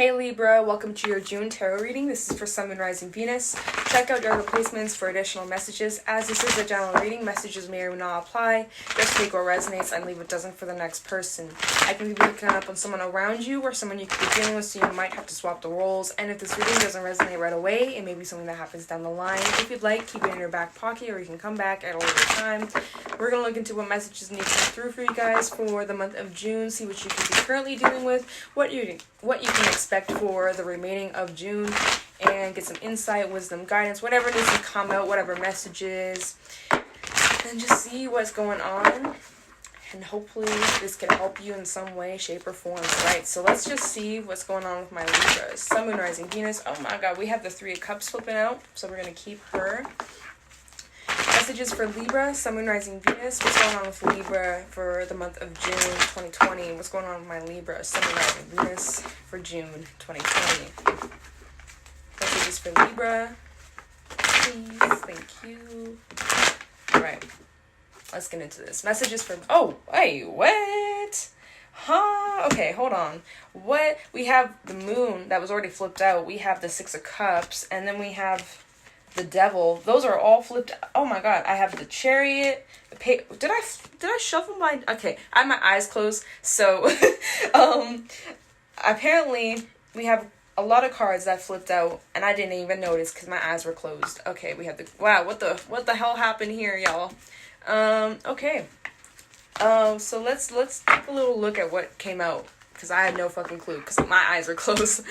Hey Libra, welcome to your June tarot reading. This is for Sun, Moon, Rising, Venus. Check out your replacements for additional messages. As this is a general reading, messages may or may not apply. Just take what resonates and leave what doesn't for the next person. I can be picking up on someone around you or someone you could be dealing with, so you might have to swap the roles. And if this reading doesn't resonate right away, it may be something that happens down the line. If you'd like, keep it in your back pocket or you can come back at a later time. We're going to look into what messages need to come through for you guys for the month of June, see what you could be currently dealing with, what you can expect for the remaining of June, and get some insight, wisdom, guidance, whatever needs to come out, whatever messages, and just see what's going on. And hopefully this can help you in some way, shape, or form. Right, so let's just see what's going on with my Libra. Sun, Moon, Rising, Venus. Oh my god, we have the Three of Cups flipping out, so we're going to keep her. Messages for Libra, Sun, Moon, Rising, Venus. What's going on with Libra for the month of June 2020? What's going on with my Libra, Sun, Moon, Rising, Venus for June 2020? Messages for Libra, please. Thank you. All right, let's get into this. Messages for... Oh, wait, what? Huh? Okay, hold on. What? We have the Moon that was already flipped out. We have the Six of Cups, and then we have the Devil. Those are all flipped. Oh my god, I have the Chariot. Did I shuffle my... Okay, I have my eyes closed, so apparently we have a lot of cards that flipped out and I didn't even notice because my eyes were closed. Okay, we have the... Wow, what the hell happened here, y'all? Okay. So let's take a little look at what came out, because I had no fucking clue because my eyes were closed.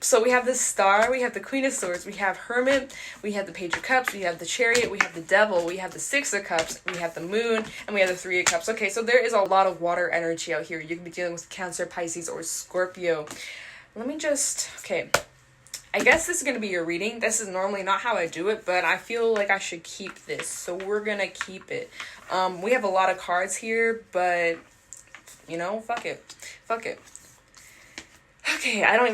So we have the Star, we have the Queen of Swords, we have Hermit, we have the Page of Cups, we have the Chariot, we have the Devil, we have the Six of Cups, we have the Moon, and we have the Three of Cups. Okay, so there is a lot of water energy out here. You could be dealing with Cancer, Pisces, or Scorpio. Let me just... Okay. I guess this is going to be your reading. This is normally not how I do it, but I feel like I should keep this, so we're going to keep it. We have a lot of cards here, but, you know, fuck it. Fuck it. Okay, I don't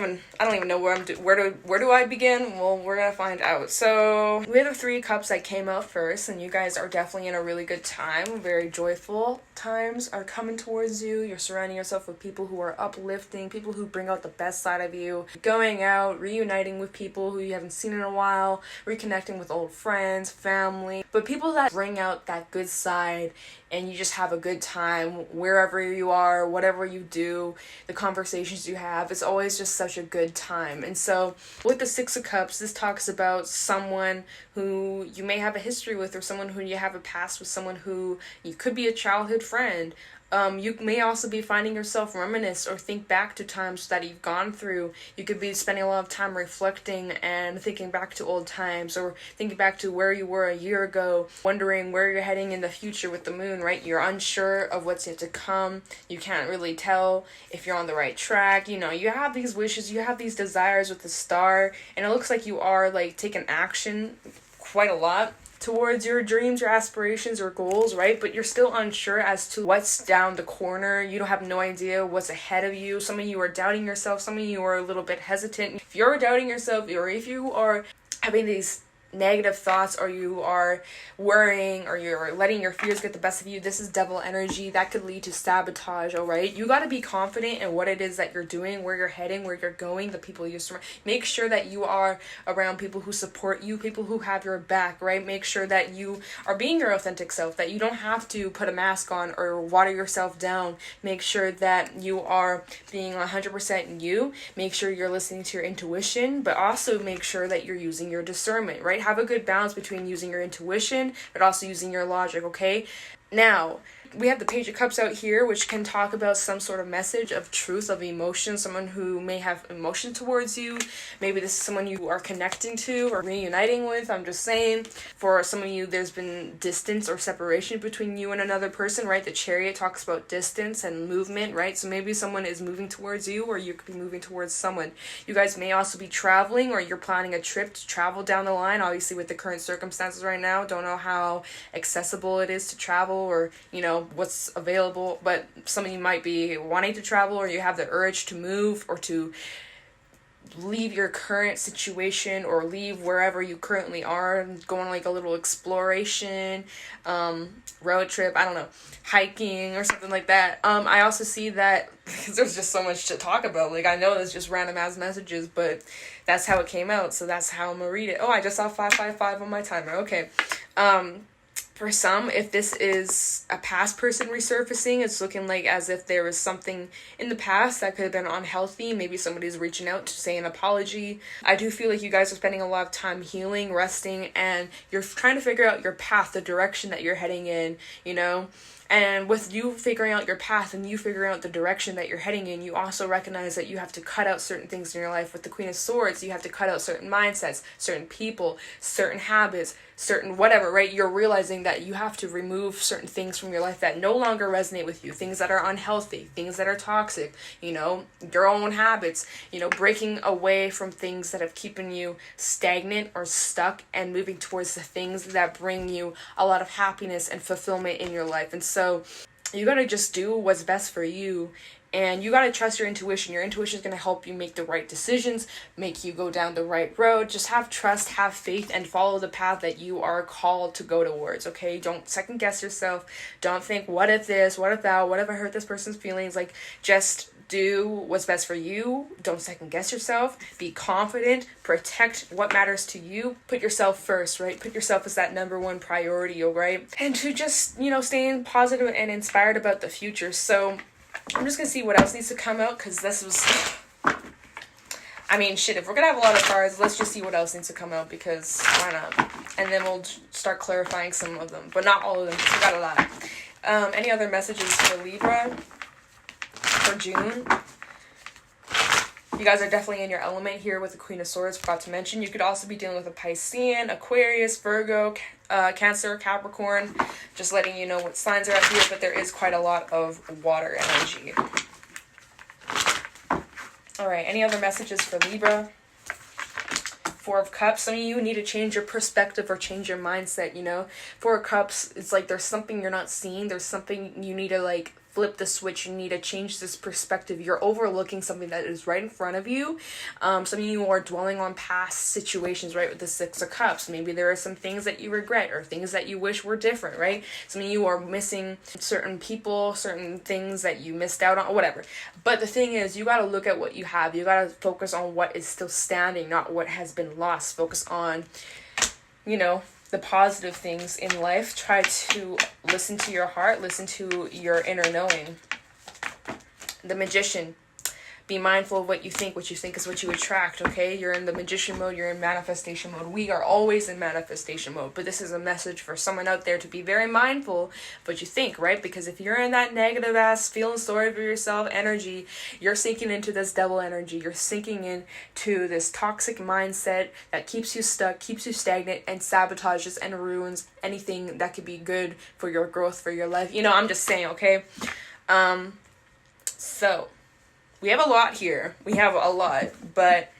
even know where where do I begin? Well, we're gonna find out. So we have the Three Cups that came out first, and you guys are definitely in a really good time. Very joyful times are coming towards you. You're surrounding yourself with people who are uplifting, people who bring out the best side of you. Going out, reuniting with people who you haven't seen in a while, reconnecting with old friends, family, but people that bring out that good side, and you just have a good time wherever you are, whatever you do, the conversations you have. It's always just such a good time. And so with the Six of Cups, this talks about someone who you may have a history with, or someone who you have a past with, someone who you could be a childhood friend. You may also be finding yourself reminisce or think back to times that you've gone through. You could be spending a lot of time reflecting and thinking back to old times, or thinking back to where you were a year ago, wondering where you're heading in the future with the Moon, right? You're unsure of what's yet to come. You can't really tell if you're on the right track. You know, you have these wishes, you have these desires with the Star, and it looks like you are like taking action quite a lot towards your dreams, your aspirations, or goals, right? But you're still unsure as to what's down the corner. You don't have no idea what's ahead of you. Some of you are doubting yourself. Some of you are a little bit hesitant. If you're doubting yourself, or if you are having these negative thoughts, or you are worrying, or you're letting your fears get the best of you, this is devil energy. That could lead to sabotage. All right, you got to be confident in what it is that you're doing, where you're heading, where you're going, the people you surround. Make sure that you are around people who support you, people who have your back, right? Make sure that you are being your authentic self, that you don't have to put a mask on or water yourself down. Make sure that you are being 100% you. Make sure you're listening to your intuition, but also make sure that you're using your discernment, right? Have a good balance between using your intuition but also using your logic, okay? Now, we have the Page of Cups out here, which can talk about some sort of message of truth, of emotion, someone who may have emotion towards you. Maybe this is someone you are connecting to or reuniting with. I'm just saying, for some of you, there's been distance or separation between you and another person, right? The Chariot talks about distance and movement, right? So maybe someone is moving towards you, or you could be moving towards someone. You guys may also be traveling, or you're planning a trip to travel down the line. Obviously, with the current circumstances right now, don't know how accessible it is to travel, or, you know, what's available, but some of you might be wanting to travel, or you have the urge to move or to leave your current situation or leave wherever you currently are and go on like a little exploration, road trip, I don't know, hiking or something like that. I also see that, because there's just so much to talk about, like I know it's just random ass messages, but that's how it came out, so that's how I'm gonna read it. Oh, I just saw 555 on my timer. Okay. For some, if this is a past person resurfacing, it's looking like as if there was something in the past that could have been unhealthy. Maybe somebody's reaching out to say an apology. I do feel like you guys are spending a lot of time healing, resting, and you're trying to figure out your path, the direction that you're heading in, you know? And with you figuring out your path and you figuring out the direction that you're heading in, you also recognize that you have to cut out certain things in your life. With the Queen of Swords, you have to cut out certain mindsets, certain people, certain habits, certain whatever, right? You're realizing that you have to remove certain things from your life that no longer resonate with you, things that are unhealthy, things that are toxic, you know, your own habits, you know, breaking away from things that have keeping you stagnant or stuck and moving towards the things that bring you a lot of happiness and fulfillment in your life. And so you gotta just do what's best for you. And you gotta trust your intuition. Your intuition is gonna help you make the right decisions, make you go down the right road. Just have trust, have faith, and follow the path that you are called to go towards, okay? Don't second guess yourself. Don't think, what if this, what if that, what if I hurt this person's feelings? Like, just do what's best for you. Don't second guess yourself. Be confident. Protect what matters to you. Put yourself first, right? Put yourself as that number one priority, right? And to just, you know, staying positive and inspired about the future. So I'm just going to see what else needs to come out, because this was, I mean, shit, if we're going to have a lot of cards, let's just see what else needs to come out, because why not? And then we'll start clarifying some of them, but not all of them, because we got a lot. Any other messages for Libra for June? You guys are definitely in your element here with the Queen of Swords, forgot to mention. You could also be dealing with a Piscean, Aquarius, Virgo, Cancer, Capricorn. Just letting you know what signs are out here, but there is quite a lot of water energy. Alright, any other messages for Libra? Four of Cups. Some of you need to change your perspective or change your mindset, you know? Four of Cups, it's like there's something you're not seeing. There's something you need to, like, flip the switch. You need to change this perspective. You're overlooking something that is right in front of you. Some of you are dwelling on past situations, right? With the Six of Cups. Maybe there are some things that you regret or things that you wish were different, right? Some of you are missing certain people, certain things that you missed out on, whatever. But the thing is, you got to look at what you have. You got to focus on what is still standing, not what has been lost. Focus on, you know, the positive things in life. Try to listen to your heart, listen to your inner knowing. The Magician. Be mindful of what you think. What you think is what you attract, okay? You're in the magician mode. You're in manifestation mode. We are always in manifestation mode. But this is a message for someone out there to be very mindful of what you think, right? Because if you're in that negative ass, feeling sorry for yourself energy, you're sinking into this devil energy. You're sinking into this toxic mindset that keeps you stuck, keeps you stagnant, and sabotages and ruins anything that could be good for your growth, for your life. You know, I'm just saying, okay? So we have a lot here. We have a lot, but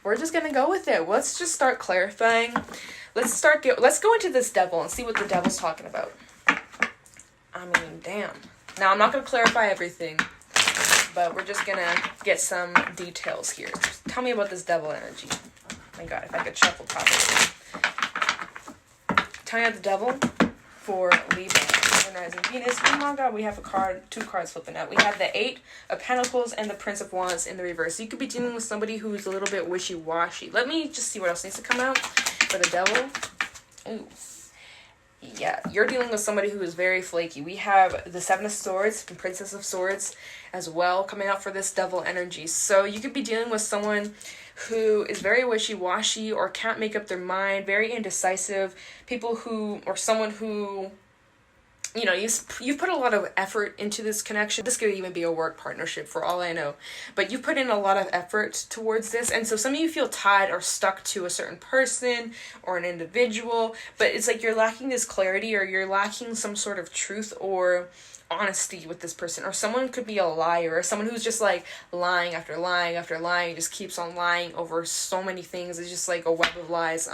we're just going to go with it. Let's just start clarifying. Let's go into this devil and see what the devil's talking about. I mean, damn. Now, I'm not going to clarify everything, but we're just going to get some details here. Just tell me about this devil energy. Oh my God, if I could shuffle properly. Tell me about the devil for Libra. Rising Venus. Oh my God, we have two cards flipping out. We have the Eight of Pentacles and the Prince of Wands in the reverse. So you could be dealing with somebody who's a little bit wishy-washy. Let me just see what else needs to come out for the devil. Ooh. Yeah, you're dealing with somebody who is very flaky. We have the Seven of Swords and Princess of Swords as well coming out for this devil energy. So you could be dealing with someone who is very wishy-washy or can't make up their mind, very indecisive. Someone who, you know, you've put a lot of effort into this connection. This could even be a work partnership for all I know. But you've put in a lot of effort towards this. And so some of you feel tied or stuck to a certain person or an individual. But it's like you're lacking this clarity, or you're lacking some sort of truth or honesty with this person. Or someone could be a liar, or someone who's just like lying after lying after lying, just keeps on lying over so many things. It's just like a web of lies.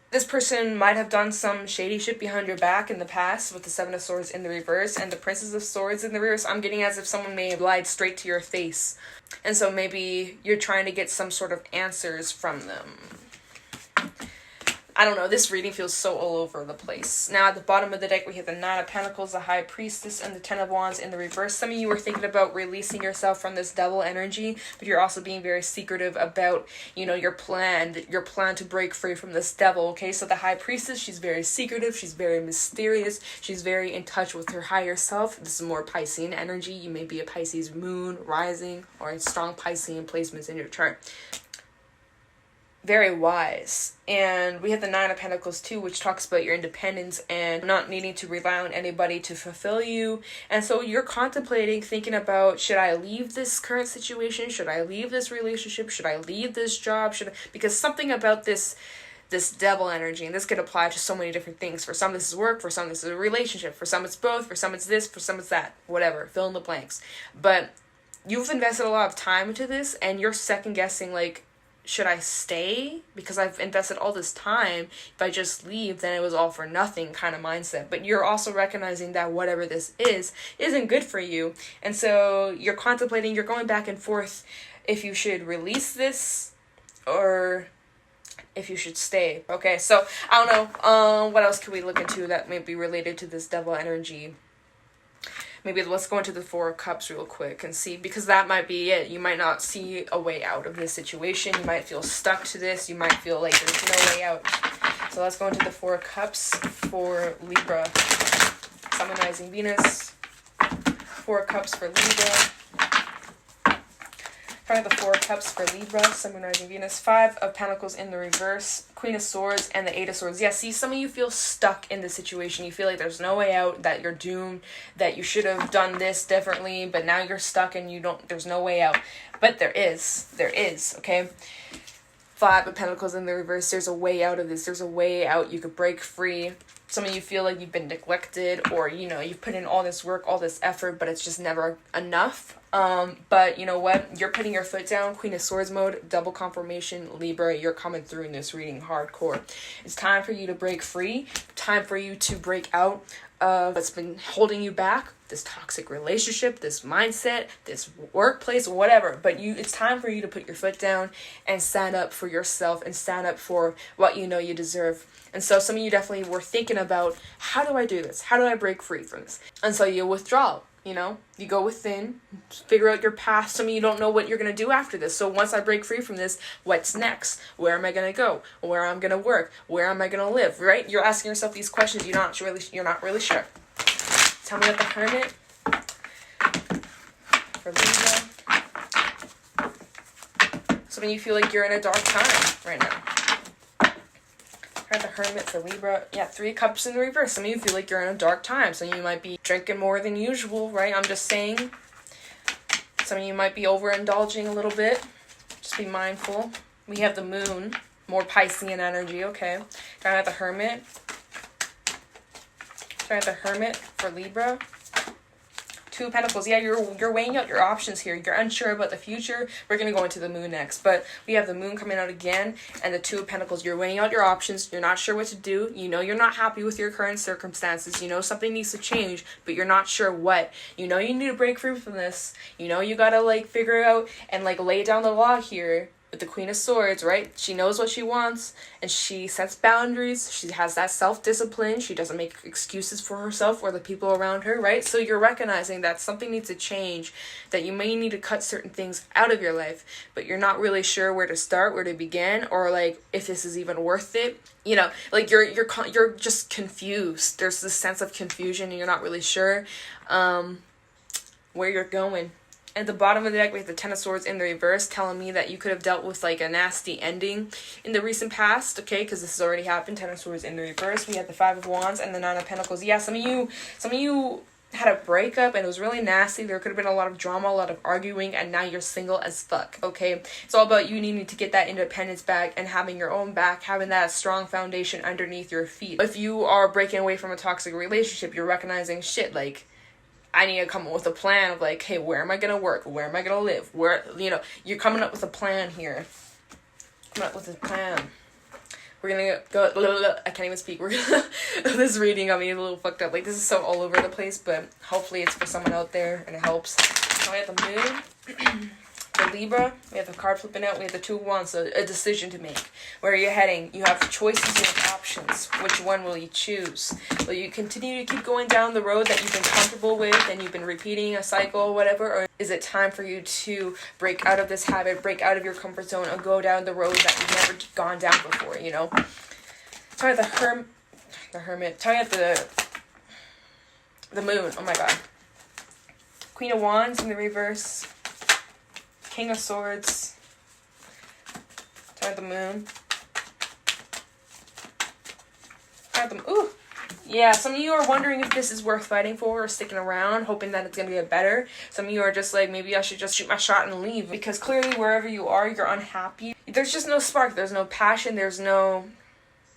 this person might have done some shady shit behind your back in the past with the Seven of Swords in the reverse and the Princess of Swords in the reverse. I'm getting as if someone may have lied straight to your face. And so maybe you're trying to get some sort of answers from them. I don't know, this reading feels so all over the place. Now, at the bottom of the deck, we have the Nine of Pentacles, the High Priestess, and the Ten of Wands in the reverse. Some of you are thinking about releasing yourself from this devil energy, but you're also being very secretive about, you know, your plan to break free from this devil, okay? So the High Priestess, she's very secretive, she's very mysterious, she's very in touch with her higher self. This is more Piscean energy. You may be a Pisces moon, rising, or in strong Piscean placements in your chart. Very wise. And we have the Nine of Pentacles too, which talks about your independence and not needing to rely on anybody to fulfill you. And so you're contemplating, thinking about, should I leave this current situation? Should I leave this relationship? Should I leave this job? Because something about this devil energy, and this could apply to so many different things. For some this is work, for some this is a relationship, for some it's both, for some it's this, for some it's that, whatever, fill in the blanks. But you've invested a lot of time into this, and you're second guessing, like, should I stay? Because I've invested all this time. If I just leave, then it was all for nothing kind of mindset. But you're also recognizing that whatever this isn't good for you. And so you're contemplating, you're going back and forth if you should release this or if you should stay. Okay, so I don't know. What else could we look into that may be related to this devil energy? Maybe let's go into the Four of Cups real quick and see, because that might be it. You might not see a way out of this situation. You might feel stuck to this. You might feel like there's no way out. So let's go into the Four of Cups for Libra. Sun and Rising Venus. Four of Cups for Libra. Kind of the Four of Cups for Libra, Sun and Rising Venus. Five of Pentacles in the reverse, Queen of Swords, and the Eight of Swords. Yeah, see, some of you feel stuck in this situation. You feel like there's no way out, that you're doomed, that you should have done this differently, but now you're stuck and there's no way out. But there is, okay? Five of Pentacles in the reverse, there's a way out of this. There's a way out. You could break free. Some of you feel like you've been neglected, or, you know, you've put in all this work, all this effort, but it's just never enough. But you know what? You're putting your foot down. Queen of Swords mode, double confirmation, Libra. You're coming through in this reading hardcore. It's time for you to break free. Time for you to break out of what's been holding you back. This toxic relationship, this mindset, this workplace, whatever. But it's time for you to put your foot down and stand up for yourself and stand up for what you know you deserve. And so some of you definitely were thinking about, how do I do this? How do I break free from this? And so you withdraw, you know, you go within, figure out your path. Some of you don't know what you're going to do after this. So once I break free from this, what's next? Where am I going to go? Where am I going to work? Where am I going to live? Right? You're asking yourself these questions. You're not really sure. Tell me about the Hermit for Libra. Some of you feel like you're in a dark time right now. The Hermit for Libra. Yeah, Three of Cups in the reverse. Some of you feel like you're in a dark time. Some of you might be drinking more than usual, right? I'm just saying. Some of you might be overindulging a little bit. Just be mindful. We have the Moon. More Piscean energy, okay. Trying out the Hermit. Trying out the Hermit for Libra. Two of Pentacles. Yeah, you're weighing out your options here. You're unsure about the future. We're going to go into the Moon next. But we have the Moon coming out again and the Two of Pentacles. You're weighing out your options. You're not sure what to do. You know you're not happy with your current circumstances. You know something needs to change, but you're not sure what. You know you need to break free from this. You know you got to, like, figure out and, like, lay down the law here. With the Queen of Swords, right? She knows what she wants, and she sets boundaries. She has that self-discipline. She doesn't make excuses for herself or the people around her, right? So you're recognizing that something needs to change, that you may need to cut certain things out of your life, but you're not really sure where to start, where to begin, or, like, if this is even worth it. You know, like, you're just confused. There's this sense of confusion, and you're not really sure where you're going. At the bottom of the deck, we have the Ten of Swords in the reverse, telling me that you could have dealt with, like, a nasty ending in the recent past, okay, because this has already happened. Ten of Swords in the reverse. We have the Five of Wands and the Nine of Pentacles. Yeah, some of you had a breakup, and it was really nasty. There could have been a lot of drama, a lot of arguing, and now you're single as fuck, okay? It's all about you needing to get that independence back and having your own back, having that strong foundation underneath your feet. If you are breaking away from a toxic relationship, you're recognizing, shit, like, I need to come up with a plan of, like, hey, where am I going to work? Where am I going to live? Where, you know, you're coming up with a plan here. Coming up with a plan. We're gonna go, I can't even speak. We're gonna, this reading got me a little fucked up. Like, this is so all over the place, but hopefully it's for someone out there and it helps. So we have the moon. For Libra, we have the card flipping out. We have the Two of Wands, so a decision to make. Where you're heading. You have choices, you have options. Which one will you choose? Will you continue to keep going down the road that you've been comfortable with and you've been repeating a cycle or whatever? Or is it time for you to break out of this habit, break out of your comfort zone, and go down the road that you've never gone down before, you know? Sorry, the Hermit. Sorry, the Moon. Oh my god. Queen of Wands in the reverse. King of Swords. The Moon. Ooh. Yeah, some of you are wondering if this is worth fighting for or sticking around, hoping that it's going to get better. Some of you are just like, maybe I should just shoot my shot and leave. Because clearly wherever you are, you're unhappy. There's just no spark. There's no passion. There's no...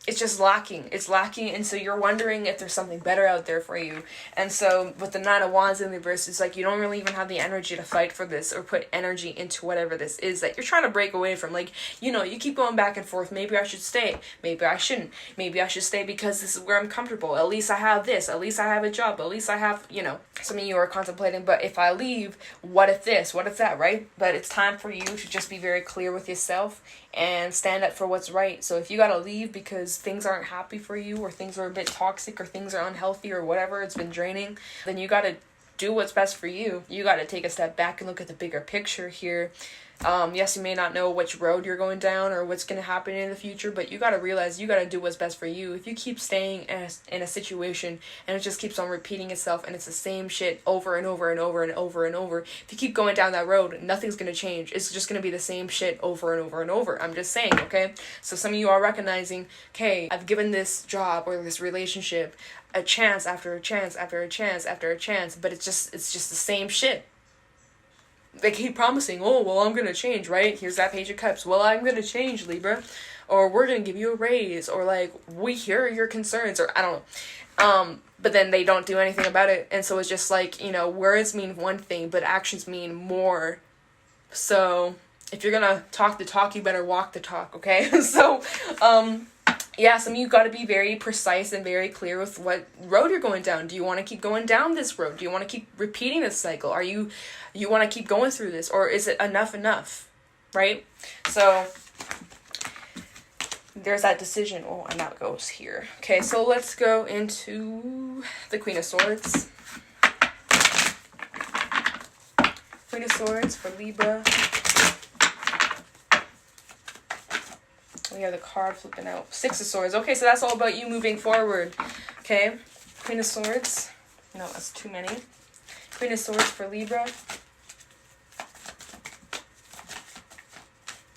It's just lacking. It's lacking, and so you're wondering if there's something better out there for you. And so with the Nine of Wands in the reverse, it's like you don't really even have the energy to fight for this or put energy into whatever this is that you're trying to break away from. Like, you know, you keep going back and forth. Maybe I should stay. Maybe I shouldn't. Maybe I should stay because this is where I'm comfortable. At least I have this. At least I have a job. At least I have, you know, some of you are contemplating, but if I leave, what if this? What if that, right? But it's time for you to just be very clear with yourself and stand up for what's right. So if you gotta leave because things aren't happy for you, or things are a bit toxic, or things are unhealthy, or whatever, it's been draining, then you gotta do what's best for you. You gotta take a step back and look at the bigger picture here. Yes, you may not know which road you're going down or what's going to happen in the future, but you got to realize you got to do what's best for you. If you keep staying in a situation and it just keeps on repeating itself and it's the same shit over and over and over and over and over, if you keep going down that road, nothing's going to change. It's just going to be the same shit over and over and over. I'm just saying, okay? So some of you are recognizing, okay, I've given this job or this relationship a chance after a chance after a chance after a chance, but it's just the same shit. They keep promising, oh, well, I'm going to change, right? Here's that Page of Cups. Well, I'm going to change, Libra. Or we're going to give you a raise. Or, like, we hear your concerns. Or, I don't know. But then they don't do anything about it. And so it's just like, you know, words mean one thing, but actions mean more. So if you're going to talk the talk, you better walk the talk, okay? So, yeah, some of you got to be very precise and very clear with what road you're going down. Do you want to keep going down this road? Do you want to keep repeating this cycle? Are you want to keep going through this? Or is it enough, right? So there's that decision. Oh, and that goes here. Okay, so let's go into the Queen of Swords. Queen of Swords for Libra. We have the card flipping out. Six of Swords. Okay, so that's all about you moving forward. Okay. Queen of Swords. No, that's too many. Queen of Swords for Libra.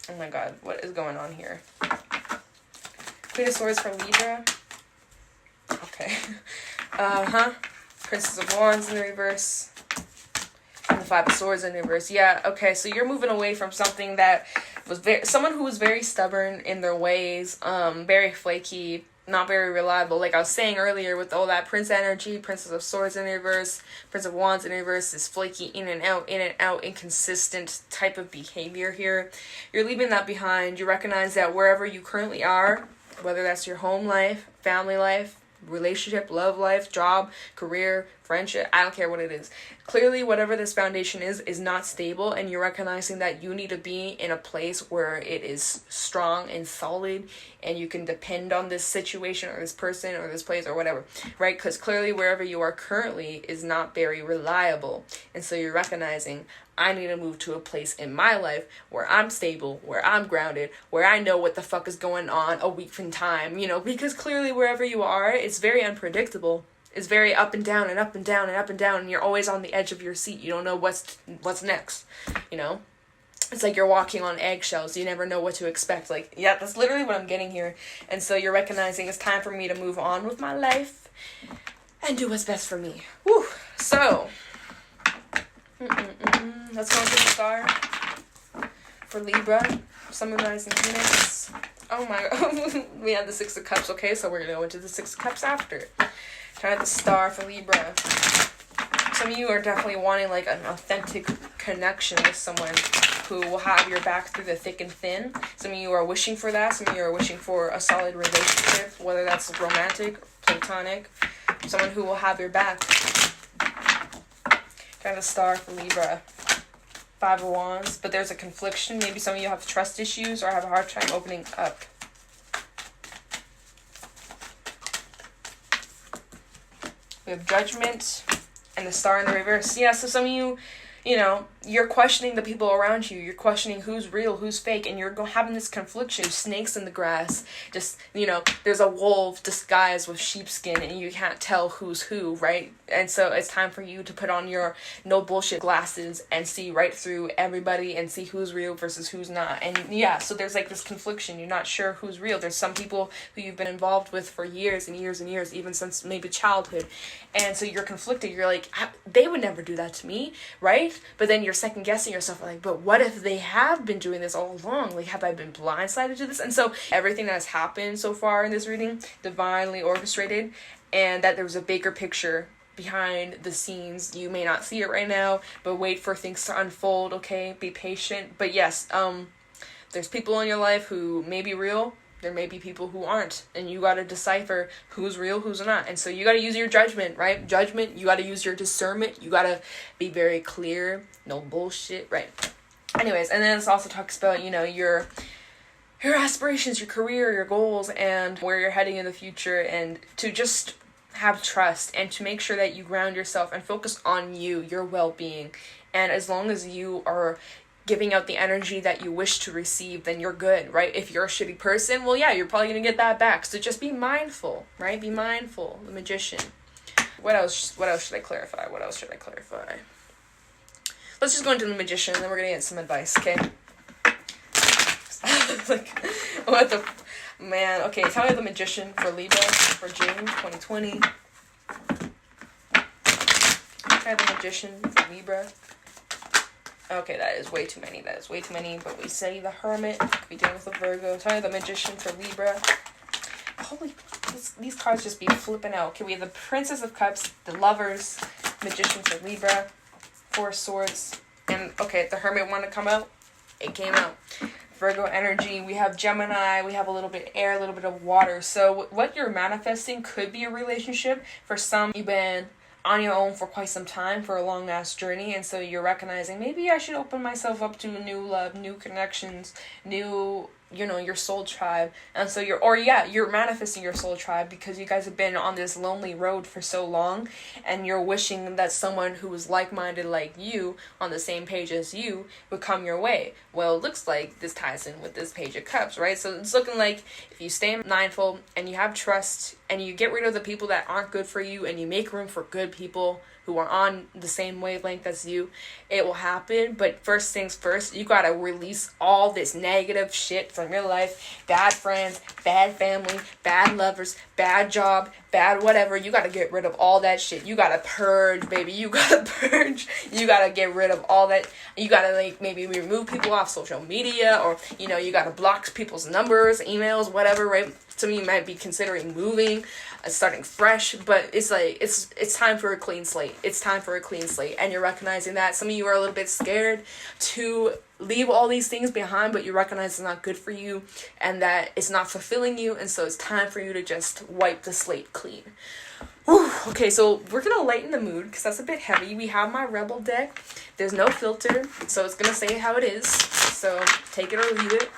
Oh my god, what is going on here? Queen of Swords for Libra. Okay. Princess of Wands in the reverse. And the Five of Swords in the reverse. Yeah, okay, so you're moving away from something that was someone who was very stubborn in their ways, very flaky, not very reliable. Like I was saying earlier, with all that Prince energy, Princess of Swords in reverse, Prince of Wands in reverse, is flaky, in and out, inconsistent type of behavior here. You're leaving that behind. You recognize that wherever you currently are, whether that's your home life, family life, relationship, love life, job, career, friendship, I don't care what it is. Clearly, whatever this foundation is not stable, and you're recognizing that you need to be in a place where it is strong and solid, and you can depend on this situation or this person or this place or whatever, right? Because clearly, wherever you are currently is not very reliable, and so you're recognizing, I need to move to a place in my life where I'm stable, where I'm grounded, where I know what the fuck is going on a week from time, you know, because clearly wherever you are, it's very unpredictable. It's very up and down and up and down and up and down, and you're always on the edge of your seat. You don't know what's next, you know? It's like you're walking on eggshells. You never know what to expect. Like, yeah, that's literally what I'm getting here. And so you're recognizing it's time for me to move on with my life and do what's best for me. Whew. So, let's go into the star for Libra, summarizing Venus. Oh my god, we have the Six of Cups. Okay, so we're gonna go into the Six of Cups after. Try the star for Libra. Some of you are definitely wanting like an authentic connection with someone. who will have your back through the thick and thin. Some of you are wishing for that. Some of you are wishing for a solid relationship, whether that's romantic, platonic. Someone who will have your back. Kind of star for Libra. 5 of Wands. But there's a confliction. Maybe some of you have trust issues or have a hard time opening up. We have Judgment and the Star in the reverse. Yeah, so some of you, you know, you're questioning the people around you. You're questioning who's real, who's fake, and you're having this confliction. Snakes in the grass. Just, you know, there's a wolf disguised with sheepskin, and you can't tell who's who, right? And so it's time for you to put on your no bullshit glasses and see right through everybody and see who's real versus who's not. And yeah, so there's like this confliction. You're not sure who's real. There's some people who you've been involved with for years and years and years, even since maybe childhood. And so you're conflicted. You're like, they would never do that to me, right? But then you're second guessing yourself, like, but what if they have been doing this all along? Like, have I been blindsided to this? And so everything that has happened so far in this reading, divinely orchestrated, and that there was a bigger picture behind the scenes. You may not see it right now, but wait for things to unfold, okay? Be patient. But yes, there's people in your life who may be real. There may be people who aren't, and you got to decipher who's real, who's not. And so you got to use your judgment, right? Judgment, you got to use your discernment. You got to be very clear. No bullshit, right? Anyways, and then this also talks about, you know, your aspirations, your career, your goals, and where you're heading in the future, and to just have trust and to make sure that you ground yourself and focus on you, your well-being. And as long as you are giving out the energy that you wish to receive, then you're good, right? If you're a shitty person, well, yeah, you're probably gonna get that back. So just be mindful, right? Be mindful. The Magician. What else should I clarify? Let's just go into the Magician, and then we're gonna get some advice, okay? Like, what the man? Okay, tell me the Magician for Libra for June 2020. Try the Magician for Libra. Okay, that is way too many. But we say the Hermit. We deal with the Virgo. Tell me the Magician for Libra. Holy, these cards just be flipping out. Okay, we have the Princess of Cups, the Lovers, Magician for Libra, 4 Swords, and okay, the Hermit wanted to come out. It came out. Virgo energy. We have Gemini. We have a little bit of air, a little bit of water. So what you're manifesting could be a relationship. For some, you've been on your own for quite some time, for a long ass journey, and so you're recognizing maybe I should open myself up to new love, new connections, new, you know, your soul tribe. And so you're manifesting your soul tribe because you guys have been on this lonely road for so long, and you're wishing that someone who is like-minded like you, on the same page as you, would come your way. Well, it looks like this ties in with this Page of Cups, right? So it's looking like if you stay mindful and you have trust and you get rid of the people that aren't good for you and you make room for good people who are on the same wavelength as you, it will happen. But first things first, you gotta release all this negative shit from your life. Bad friends, bad family, bad lovers, bad job, bad whatever. You gotta get rid of all that shit. You gotta purge, baby. You gotta purge. You gotta get rid of all that. You gotta, like, maybe remove people off social media, or, you know, you gotta block people's numbers, emails, whatever, right? Some of you might be considering moving, starting fresh, but it's like, it's time for a clean slate. It's time for a clean slate, and you're recognizing that. Some of you are a little bit scared to leave all these things behind, but you recognize it's not good for you and that it's not fulfilling you, and so it's time for you to just wipe the slate clean. Whew. Okay, so we're gonna lighten the mood because that's a bit heavy. We have my Rebel deck. There's no filter, so it's gonna say how it is. So take it or leave it.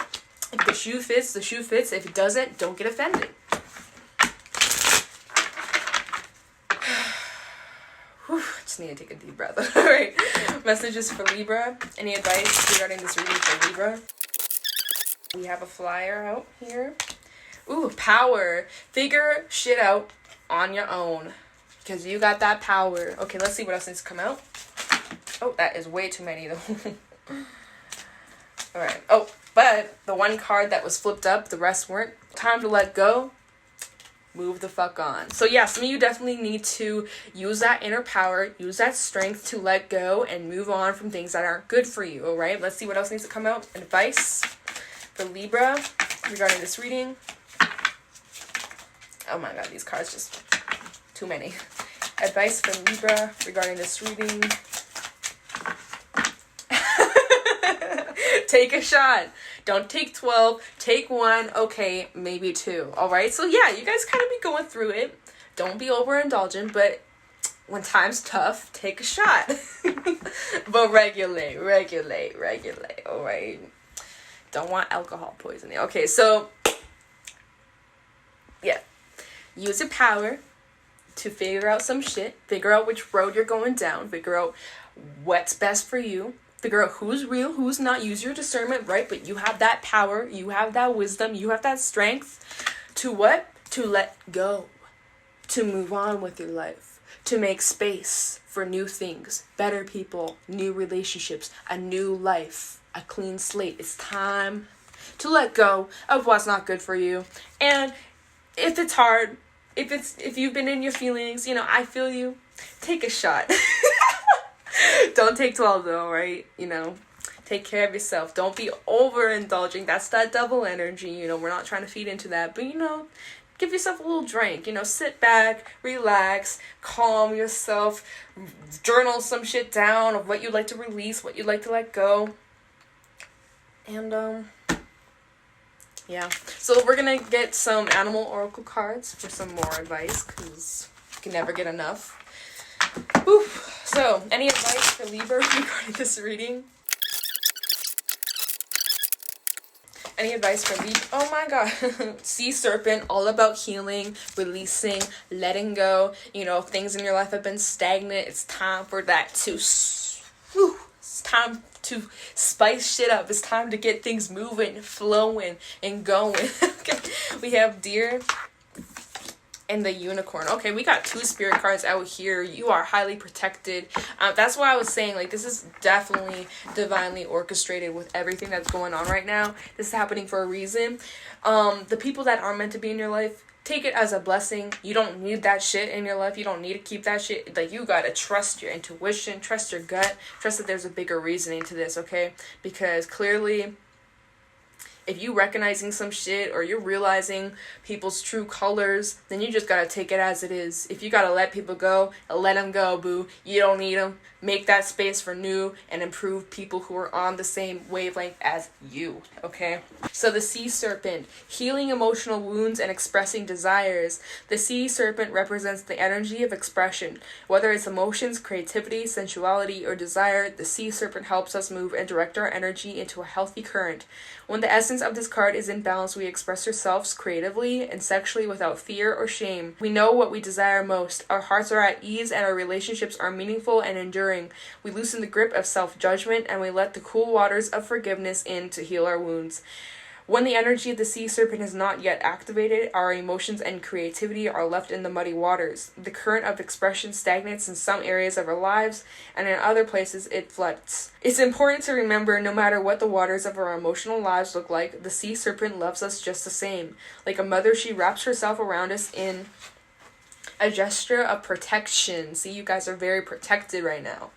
If the shoe fits, the shoe fits. If it doesn't, don't get offended. Whew, just need to take a deep breath. All right. Messages for Libra. Any advice regarding this reading for Libra? We have a flyer out here. Ooh, power. Figure shit out on your own because you got that power. Okay, let's see what else needs to come out. Oh, that is way too many though. All right. Oh, but the one card that was flipped up, the rest weren't. Time to let go. Move the fuck on. So yeah, some of you definitely need to use that inner power, use that strength to let go and move on from things that aren't good for you, all right? Let's see what else needs to come out. Advice for Libra regarding this reading. Oh my god, these cards just too many. Advice for Libra regarding this reading. Take a shot. Don't take 12. Take 1. Okay, maybe 2. All right? So yeah, you guys kind of be going through it. Don't be overindulgent, but when time's tough, take a shot. But regulate. All right? Don't want alcohol poisoning. Okay, so yeah. Use your power to figure out some shit. Figure out which road you're going down. Figure out what's best for you. Figure out who's real, who's not. Use your discernment, right? But you have that power. You have that wisdom. You have that strength to what? To let go. To move on with your life. To make space for new things. Better people. New relationships. A new life. A clean slate. It's time to let go of what's not good for you. And if it's hard, if you've been in your feelings, I feel you. Take a shot. Don't take 12 though, right? Take care of yourself. Don't be overindulging. That's that double energy. We're not trying to feed into that. But, give yourself a little drink. Sit back, relax, calm yourself, journal some shit down of what you'd like to release, what you'd like to let go. And, yeah. So we're going to get some animal oracle cards for some more advice, because you can never get enough. Oof. So, any advice for Libra regarding this reading? Any advice for Libra? Oh my god. Sea serpent, all about healing, releasing, letting go. Things in your life have been stagnant. It's time for that to... It's time to spice shit up. It's time to get things moving, flowing, and going. Okay. We have deer and the unicorn. Okay, we got 2 spirit cards out here. You are highly protected. That's why I was saying, this is definitely divinely orchestrated with everything that's going on right now. This is happening for a reason. The people that are meant to be in your life, take it as a blessing. You don't need that shit in your life. You don't need to keep that shit. You gotta trust your intuition, trust your gut, trust that there's a bigger reasoning to this, okay? Because clearly, if you recognizing some shit or you're realizing people's true colors, then you just gotta take it as it is. If you gotta let people go, let them go, boo. You don't need them. Make that space for new and improved people who are on the same wavelength as you, okay? So the sea serpent, healing emotional wounds and expressing desires. The sea serpent represents the energy of expression. Whether it's emotions, creativity, sensuality, or desire, the sea serpent helps us move and direct our energy into a healthy current. When the essence of this card is in balance, we express ourselves creatively and sexually without fear or shame. We know what we desire most. Our hearts are at ease and our relationships are meaningful and enduring. We loosen the grip of self-judgment and we let the cool waters of forgiveness in to heal our wounds. When the energy of the sea serpent is not yet activated, our emotions and creativity are left in the muddy waters. The current of expression stagnates in some areas of our lives, and in other places it floods. It's important to remember, no matter what the waters of our emotional lives look like, the sea serpent loves us just the same. Like a mother, she wraps herself around us in a gesture of protection. See, you guys are very protected right now.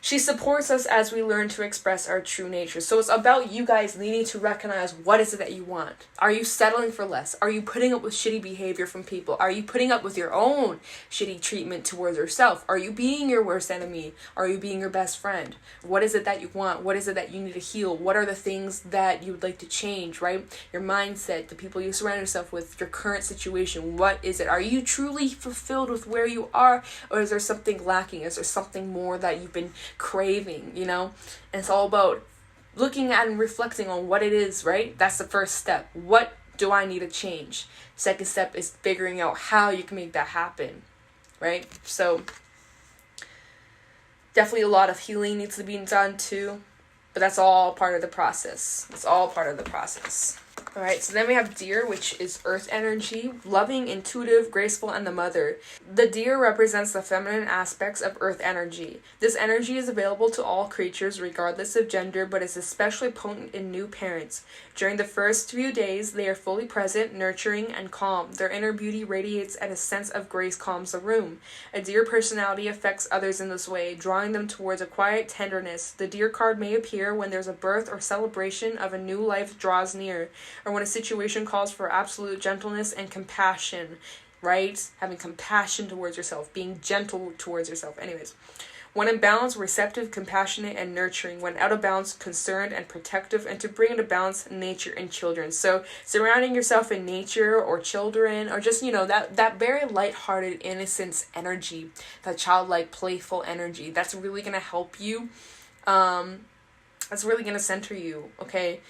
She supports us as we learn to express our true nature. So it's about you guys needing to recognize what is it that you want. Are you settling for less? Are you putting up with shitty behavior from people? Are you putting up with your own shitty treatment towards yourself? Are you being your worst enemy? Are you being your best friend? What is it that you want? What is it that you need to heal? What are the things that you would like to change, right? Your mindset, the people you surround yourself with, your current situation. What is it? Are you truly fulfilled with where you are? Or is there something lacking? Is there something more that you've been craving, And it's all about looking at and reflecting on what it is, right? That's the first step. What do I need to change? Second step is figuring out how you can make that happen, right? So definitely a lot of healing needs to be done too, but that's all part of the process. It's all part of the process. All right, so then we have deer, which is earth energy, loving, intuitive, graceful, and the mother. The deer represents the feminine aspects of earth energy. This energy is available to all creatures regardless of gender, but is especially potent in new parents. During the first few days, they are fully present, nurturing, and calm. Their inner beauty radiates and a sense of grace calms the room. A deer personality affects others in this way, drawing them towards a quiet tenderness. The deer card may appear when there's a birth or celebration of a new life draws near, or when a situation calls for absolute gentleness and compassion. right? Having compassion towards yourself, being gentle towards yourself. Anyways, when in balance, receptive, compassionate, and nurturing. When out of balance, concerned and protective, and to bring into balance nature and children. So surrounding yourself in nature or children, or just, that very lighthearted innocence energy, that childlike playful energy, that's really going to help you. That's really going to center you, okay?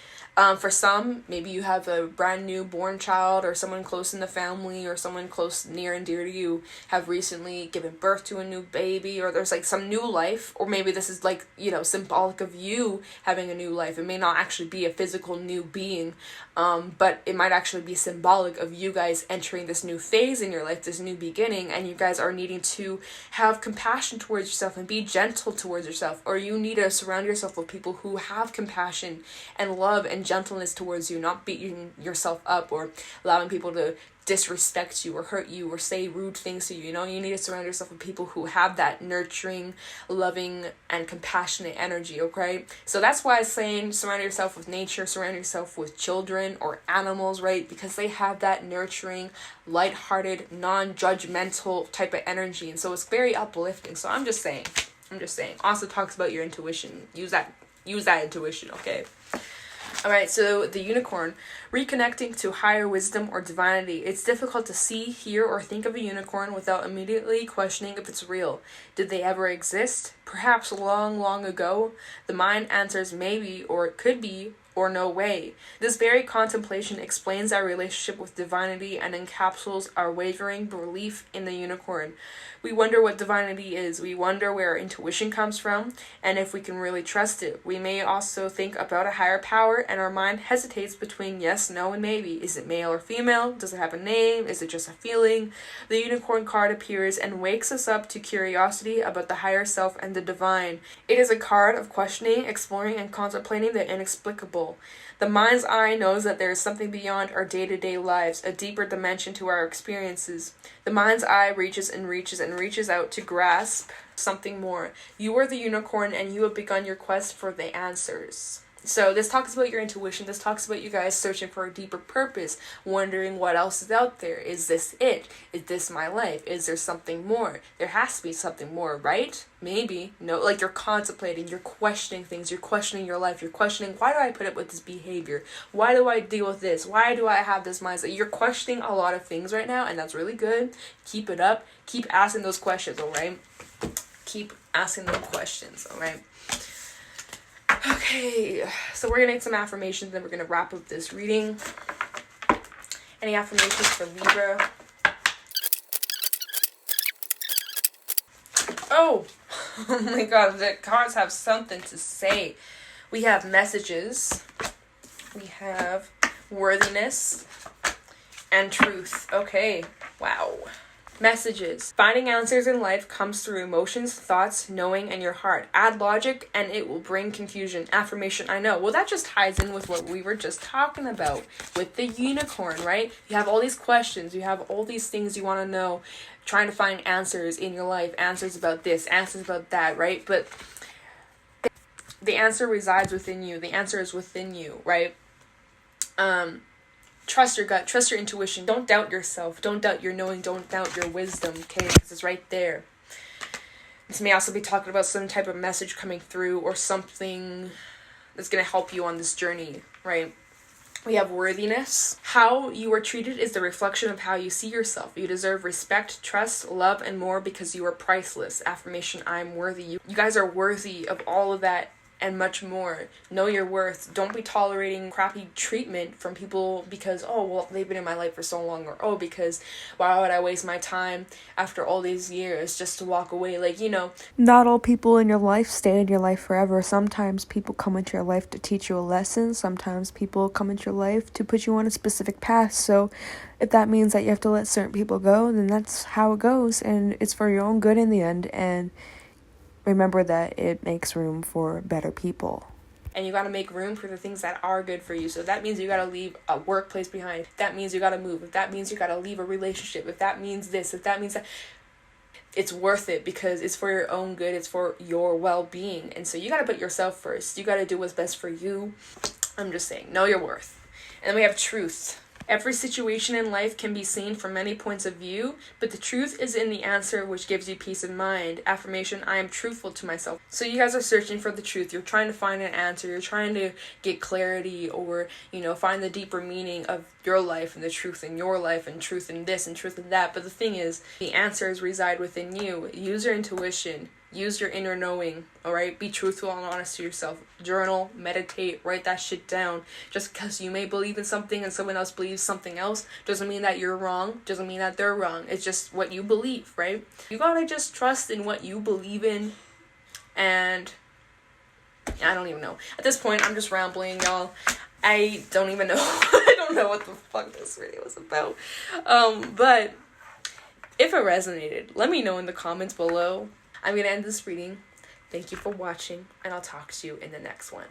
For some, maybe you have a brand new born child, or someone close in the family, or someone close, near and dear to you have recently given birth to a new baby, or there's like some new life, or maybe this is like, symbolic of you having a new life. It may not actually be a physical new being, but it might actually be symbolic of you guys entering this new phase in your life, this new beginning, and you guys are needing to have compassion towards yourself and be gentle towards yourself, or you need to surround yourself with people who have compassion and love and gentleness towards you, not beating yourself up or allowing people to disrespect you or hurt you or say rude things to you. You need to surround yourself with people who have that nurturing, loving, and compassionate energy, okay? So that's why I'm saying surround yourself with nature, surround yourself with children or animals, right? Because they have that nurturing, lighthearted, non-judgmental type of energy, and so it's very uplifting. So I'm just saying. Also talks about your intuition. Use that intuition, okay? Alright, so the unicorn, reconnecting to higher wisdom or divinity. It's difficult to see, hear, or think of a unicorn without immediately questioning if it's real. Did they ever exist? Perhaps long, long ago? The mind answers maybe, or it could be, or no way. This very contemplation explains our relationship with divinity and encapsulates our wavering belief in the unicorn. We wonder what divinity is. We wonder where our intuition comes from and if we can really trust it. We may also think about a higher power, and our mind hesitates between yes, no, and maybe. Is it male or female? Does it have a name? Is it just a feeling? The unicorn card appears and wakes us up to curiosity about the higher self and the divine. It is a card of questioning, exploring, and contemplating the inexplicable. The mind's eye knows that there is something beyond our day-to-day lives, a deeper dimension to our experiences. The mind's eye reaches and reaches and reaches out to grasp something more. You are the unicorn, and you have begun your quest for the answers. So this talks about your intuition. This talks about you guys searching for a deeper purpose, wondering what else is out there. Is this it? Is this my life? Is there something more? There has to be something more, right? Maybe. No, like you're contemplating, you're questioning things, you're questioning your life, you're questioning, why do I put up with this behavior? Why do I deal with this? Why do I have this mindset? You're questioning a lot of things right now, and that's really good. Keep it up. Keep asking those questions, alright? Keep asking those questions, alright? Okay, so we're going to get some affirmations, then we're going to wrap up this reading. Any affirmations for Libra? Oh my god, the cards have something to say. We have messages. We have worthiness and truth. Okay, wow. Messages. Finding answers in life comes through emotions, thoughts, knowing, and your heart. Add logic and it will bring confusion. Affirmation, I know. Well, that just ties in with what we were just talking about with the unicorn, right? You have all these questions. You have all these things you want to know. Trying to find answers in your life. Answers about this, answers about that, right? But the answer resides within you. The answer is within you, right? Trust your gut, trust your intuition. Don't doubt yourself. Don't doubt your knowing. Don't doubt your wisdom, okay? Because it's right there. This may also be talking about some type of message coming through or something that's going to help you on this journey, right? We have worthiness. How you are treated is the reflection of how you see yourself. You deserve respect, trust, love, and more because you are priceless. Affirmation, I am worthy. You guys are worthy of all of that and much more. Know your worth. Don't be tolerating crappy treatment from people because, oh, well, they've been in my life for so long, or, oh, because why would I waste my time after all these years just to walk away? Like, not all people in your life stay in your life forever. Sometimes people come into your life to teach you a lesson. Sometimes people come into your life to put you on a specific path. So if that means that you have to let certain people go, then that's how it goes, and it's for your own good in the end. And remember that it makes room for better people. And you got to make room for the things that are good for you. So if that means you got to leave a workplace behind, if that means you got to move, if that means you got to leave a relationship, if that means this, if that means that, it's worth it because it's for your own good. It's for your well-being. And so you got to put yourself first. You got to do what's best for you. I'm just saying, know your worth. And then we have truth. Every situation in life can be seen from many points of view, but the truth is in the answer, which gives you peace of mind. Affirmation, I am truthful to myself. So you guys are searching for the truth. You're trying to find an answer. You're trying to get clarity, or, find the deeper meaning of your life and the truth in your life and truth in this and truth in that. But the thing is, the answers reside within you. Use your intuition. Use your inner knowing, alright? Be truthful and honest to yourself. Journal, meditate, write that shit down. Just because you may believe in something and someone else believes something else doesn't mean that you're wrong, doesn't mean that they're wrong. It's just what you believe, right? You gotta just trust in what you believe in, and I don't even know. At this point, I'm just rambling, y'all. I don't even know. I don't know what the fuck this video was about. But if it resonated, let me know in the comments below. I'm going to end this reading. Thank you for watching, and I'll talk to you in the next one.